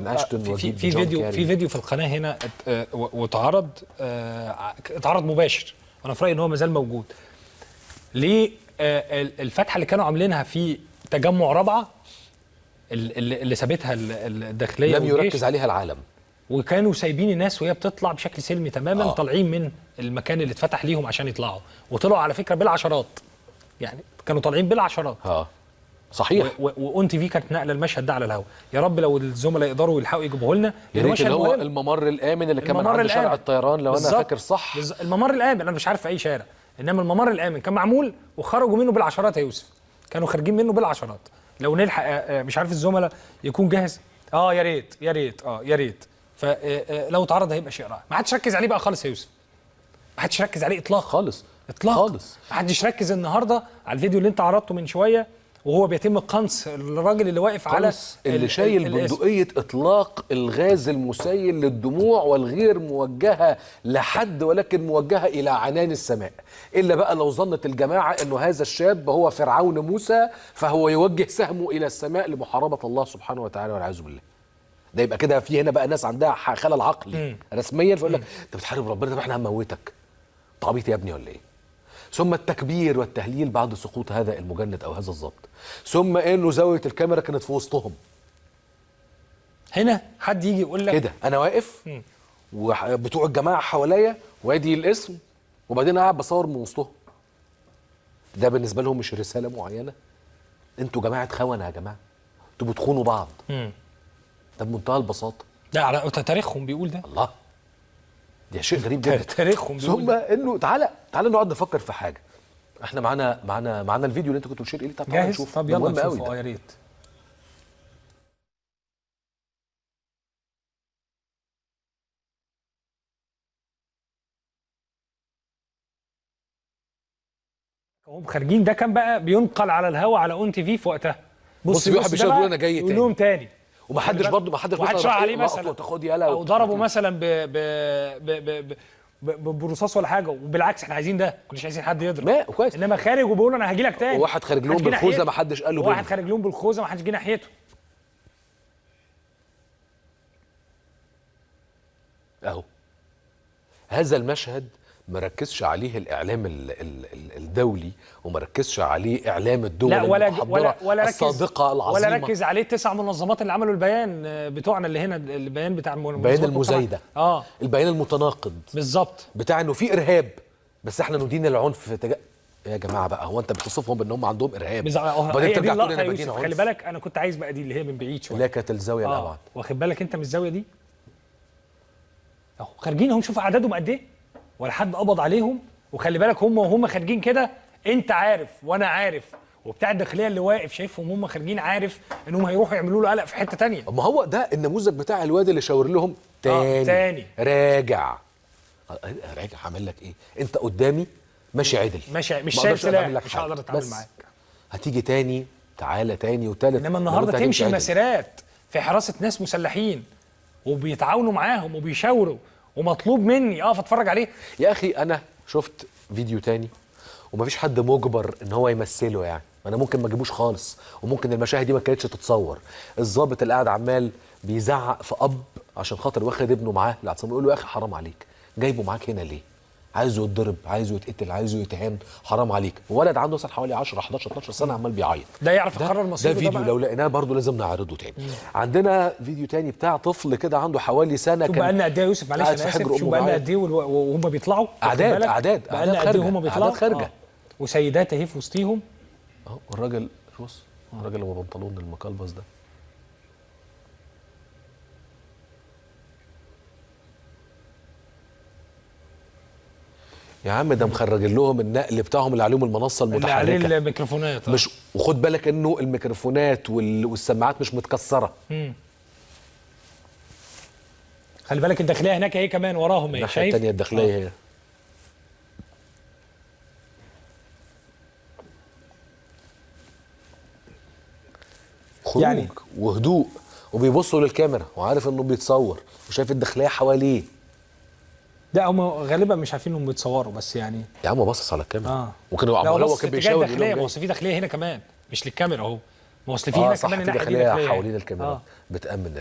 من اشتون في فيديو في القناه هنا واتعرض اتعرض مباشر، وانا في رايي ان هو ما زال موجود. ليه الفتحه اللي كانوا عاملينها في تجمع رابعه اللي سابتها الداخليه لم يركز عليها العالم، وكانوا سايبين الناس وهي بتطلع بشكل سلمي تماما. طالعين من المكان اللي اتفتح ليهم عشان يطلعوا، وطلعوا على فكره بالعشرات، يعني كانوا طالعين بالعشرات. صحيح. وأون تي في كانت نقله المشهد ده على الهواء. يا رب لو الزملاء يقدروا يلحقوا يجيبوه لنا. يا ريت اللي هو الممر الامن اللي كان عند شارع الطيران لو انا فاكر صح. الممر الامن انا مش عارف في اي شارع، انما الممر الامن كان معمول وخرجوا منه بالعشرات يا يوسف، كانوا خارجين منه بالعشرات. لو نلحق مش عارف الزملاء يكون جاهز. يا ريت يا ريت يا ريت. فلو اتعرض هيبقى شيء رائع. ما حدش ركز عليه بقى خالص يا يوسف، ما حدش ركز عليه اطلاقا خالص خالص. ما حدش ركز النهارده على الفيديو اللي انت عرضته من شويه، وهو بيتم قنص الراجل اللي واقف على اللي شايل بندقية إطلاق الغاز المسيل للدموع والغير موجهة لحد ولكن موجهة إلى عنان السماء. إلا بقى لو ظنت الجماعة أنه هذا الشاب هو فرعون موسى فهو يوجه سهمه إلى السماء لمحاربة الله سبحانه وتعالى والعياذ بالله. ده يبقى كده في هنا بقى ناس عندها خلل عقلي رسميا، فيقول لك أنت بتحارب ربنا، طب احنا هنموتك. أنت عبيط يا ابني ولا إيه؟ ثم التكبير والتهليل بعد سقوط هذا المجند او هذا الضابط، ثم انه زاويه الكاميرا كانت في وسطهم. هنا حد يجي يقول لك كده انا واقف وبتوع الجماعه حواليا وادي الاسم، وبعدين قاعد بصور من وسطهم. ده بالنسبه لهم مش رساله معينه؟ انتوا جماعه خونه يا جماعه، انتوا بتخونوا بعض. ده بمنتهى البساطه. ده على تاريخهم بيقول ده. الله، ده شيء غريب جدا. تاريخهم ثم انه تعالى نقعد نفكر في حاجه. احنا معانا الفيديو اللي انت كنت بتشير اليه. تعالى نشوف. طب يلا نشوفه. يا ريت. هم خارجين، ده كان بقى بينقل على الهوا على اون تي في وقتها. بص في واحد بيقول انا جاي يقول لهم تاني، ومحدش راح عليه مثلا تاخد يلا او ضربه مثلا برصاص ولا حاجه. وبالعكس احنا عايزين ده، مش عايزين حد يضرب. كويس. انما خارج وبيقول انا هاجي لك تاني. وواحد خارج لهم بالخوذه ما حدش قال له بيه. واحد خارج لهم بالخوذه ما حدش جه ناحيته. اهو هذا المشهد ما ركزش عليه الاعلام الدولي، وما ركزش عليه اعلام الدول ولا الصادقه العظيمه، ولا ركز عليه التسع منظمات اللي عملوا البيان بتوعنا اللي هنا، البيان بتاع بيان المزايده. البيان المتناقض بالظبط، بتاع انه في ارهاب بس احنا ندين العنف يا جماعه بقى، هو انت بتصفهم بان هم عندهم ارهاب بعدين ترجع تقول انا بدين عنف؟ خلي بالك انا كنت عايز بقى دي اللي هي من بعيد شويه، اللي كانت الزاويه الابعد. واخد بالك انت من الزاويه دي اهو خارجين اهو. شوف اعدادهم قد ايه، ولا حد قبض عليهم. وخلي بالك هم خارجين كده، انت عارف وانا عارف، وبتاع الداخليه اللي واقف شايفهم هم خارجين عارف انهم هيروحوا يعملوا له قلق في حته ثانيه. ما هو ده النموذج بتاع الواد اللي شاور لهم تاني راجع هعمل لك ايه؟ انت قدامي ماشي عدل، ماشي مش شايف سلاح، مش هقدر اتعامل معاك. هتيجي تاني، تعالى تاني وتالت. انما النهارده تمشي مسيرات في حراسه ناس مسلحين وبيتعاونوا معاهم وبيشاوروا، ومطلوب مني فاتفرج عليه. يا اخي انا شفت فيديو تاني ومفيش حد مجبر ان هو يمثله، يعني انا ممكن ما اجيبوش خالص، وممكن المشاهد دي ما كانتش تتصور. الضابط اللي قاعد عمال بيزعق في اب عشان خاطر واخد ابنه معاه الاعتصام، يقول له يا اخي حرام عليك، جايبه معاك هنا ليه؟ عايزه يتضرب، عايزه يتقتل، عايزه يتهان، حرام عليك. ولد عنده مثلا حوالي 10 11 12 سنه عمال بيعيط. ده يعرف يقرر مصيره. ده فيديو لو لقيناه برضه لازم نعرضه تاني. عندنا فيديو تاني بتاع طفل كده عنده حوالي سنه، كان بقالنا قد ايه يا يوسف؟ معلش انا اسف. شوف بقالنا قد ايه وهم بيطلعوا اعداد بقالنا قد ايه وهم بيطلعوا خارجه وسيدات اهي في وسطيهم اهو. الراجل بص، الراجل ابو بنطلون المقلبص ده يا عم، ده مخرج لهم النقل بتاعهم اللي عليهم المنصه المتحركه اللي عليه الميكروفونات. مش وخد بالك انه الميكروفونات والسماعات مش متكسره. خلي بالك الداخليه هناك اهي كمان وراهم اهي، شايف الثانيه الداخليه هي. خروج يعني وهدوء، وبيبصوا للكاميرا وعارف انه بيتصور، وشايف الداخليه حواليه. لا هم غالبا مش عارفين انهم بيتصوروا، بس يعني يا عم باصص على الكاميرا. ممكن هو كان بيشاور الداخليه. ما هو في داخليه هنا كمان مش للكاميرا اهو. ما هو في هنا كمان الناحيه دي داخليه حوالين الكاميرا بتامن